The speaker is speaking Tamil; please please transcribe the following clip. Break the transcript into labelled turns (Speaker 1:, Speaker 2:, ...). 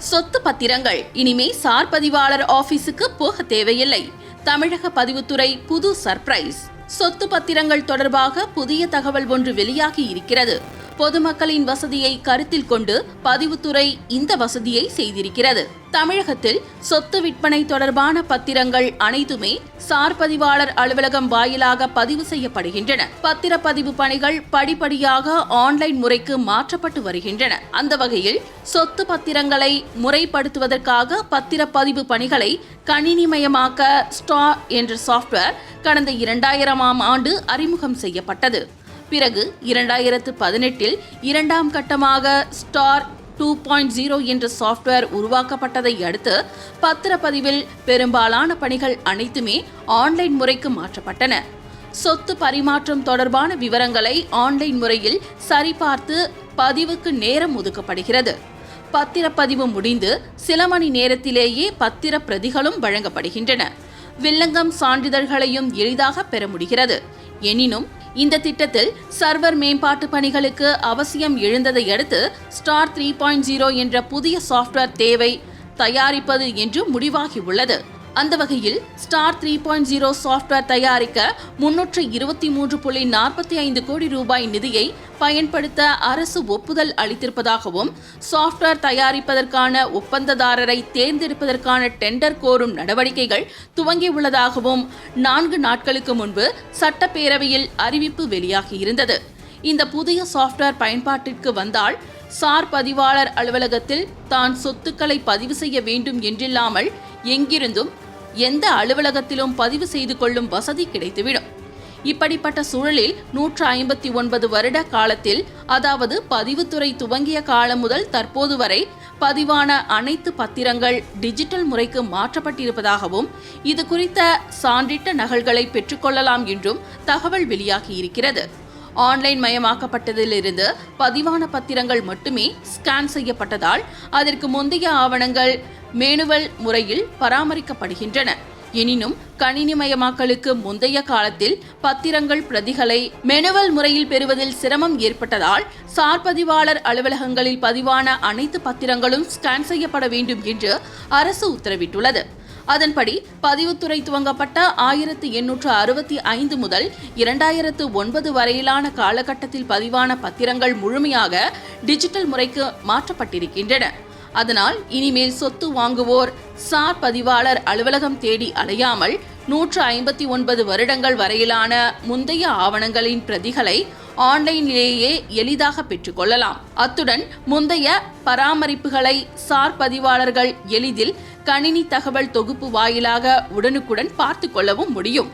Speaker 1: சொத்து பத்திரங்கள் இனிமே சார் பதிவாளர் ஆபீஸுக்கு போக தேவையில்லை. தமிழக பதிவுத்துறை புது சர்ப்ரைஸ். சொத்து பத்திரங்கள் தொடர்பாக புதிய தகவல் ஒன்று வெளியாகி இருக்கிறது. பொதுமக்களின் வசதியை கருத்தில் கொண்டு பதிவுத்துறை இந்த வசதியை செய்திருக்கிறது. தமிழகத்தில் சொத்து விற்பனை தொடர்பான பத்திரங்கள் அனைத்துமே சார் பதிவாளர் அலுவலகம் வாயிலாக பதிவு செய்யப்படுகின்றன. பத்திரப்பதிவு பணிகள் படிப்படியாக ஆன்லைன் முறைக்கு மாற்றப்பட்டு வருகின்றன. அந்த வகையில் சொத்து பத்திரங்களை முறைப்படுத்துவதற்காக பத்திரப்பதிவு பணிகளை கணினிமயமாக்க ஸ்டார் என்ற சாப்ட்வேர் கடந்த 2000ஆம் ஆண்டு அறிமுகம் செய்யப்பட்டது. பிறகு 2018இல் இரண்டாம் கட்டமாக ஸ்டார் 2.0 என்ற சாப்ட்வேர் உருவாக்கப்பட்டதை அடுத்து பத்திரப்பதிவில் பெரும்பாலான பணிகள் அனைத்துமே ஆன்லைன் முறைக்கு மாற்றப்பட்டன. சொத்து பரிமாற்றம் தொடர்பான விவரங்களை ஆன்லைன் முறையில் சரிபார்த்து பதிவுக்கு நேரம் ஒதுக்கப்படுகிறது. பத்திரப்பதிவு முடிந்து சில மணி நேரத்திலேயே பத்திர பிரதிகளும் வழங்கப்படுகின்றன. வில்லங்கம் சான்றிதழ்களையும் எளிதாக பெற முடிகிறது. எனினும் இந்த திட்டத்தில் சர்வர் மேம்பாட்டு பணிகளுக்கு அவசியம் எழுந்ததை அடுத்து ஸ்டார் 3.0 என்ற புதிய சாப்ட்வேர் தேவை தயாரிப்பது என்று முடிவாகியுள்ளது. அந்த வகையில் ஸ்டார் 3.0 சாப்ட்வேர் தயாரிக்க 323.45 கோடி ரூபாய் நிதியை பயன்படுத்த அரசு ஒப்புதல் அளித்திருப்பதாகவும், சாப்ட்வேர் தயாரிப்பதற்கான ஒப்பந்ததாரரை தேர்ந்தெடுப்பதற்கான டெண்டர் கோரும் நடவடிக்கைகள் துவங்கியுள்ளதாகவும் 4 நாட்களுக்கு முன்பு சட்டப்பேரவையில் அறிவிப்பு வெளியாகியிருந்தது. இந்த புதிய சாப்ட்வேர் பயன்பாட்டிற்கு வந்தால் சார் பதிவாளர் அலுவலகத்தில் தான் சொத்துக்களை பதிவு செய்ய வேண்டும் என்றில்லாமல் எங்கிருந்தும் எந்த அலுவலகத்திலும் பதிவு செய்து கொள்ளும் வசதி கிடைத்துவிடும். இப்படிப்பட்ட சூழலில் 159 வருட காலத்தில், அதாவது பதிவுத்துறை துவங்கிய காலம் முதல் தற்போது வரை பதிவான அனைத்து பத்திரங்கள் டிஜிட்டல் முறைக்கு மாற்றப்பட்டிருப்பதாகவும், இது குறித்த சான்றிட்ட நகல்களை பெற்றுக்கொள்ளலாம் என்றும் தகவல் வெளியாகியிருக்கிறது. ஆன்லைன் மயமாக்கப்பட்டதிலிருந்து பதிவான பத்திரங்கள் மட்டுமே ஸ்கேன் செய்யப்பட்டதால் அதற்கு முந்தைய ஆவணங்கள் மேனுவல் முறையில் பராமரிக்கப்படுகின்றன. எனினும் கணினிமயமாக்கலுக்கு முந்தைய காலத்தில் பத்திரங்கள் பிரதிகளை மேனுவல் முறையில் பெறுவதில் சிரமம் ஏற்பட்டதால் சார் பதிவாளர் அலுவலகங்களில் பதிவான அனைத்து பத்திரங்களும் ஸ்கேன் செய்யப்பட வேண்டும் என்று அரசு உத்தரவிட்டுள்ளது. அதன்படி பதிவுத்துறை துவங்கப்பட்ட 1865 முதல் 2009 வரையிலான காலகட்டத்தில் பதிவான பத்திரங்கள் முழுமையாக டிஜிட்டல் முறைக்கு மாற்றப்பட்டிருக்கின்றன. அதனால் இனிமேல் சொத்து வாங்குவோர் சார் பதிவாளர் அலுவலகம் தேடி அலையாமல் 159 வருடங்கள் வரையிலான முந்தைய ஆவணங்களின் பிரதிகளை ஆன்லைனிலேயே எளிதாக பெற்றுக்கொள்ளலாம். அத்துடன் முந்தைய பராமரிப்புகளை சார் பதிவாளர்கள் எளிதில் கணினி தகவல் தொகுப்பு வாயிலாக உடனுக்குடன் பார்த்து கொள்ளவும் முடியும்.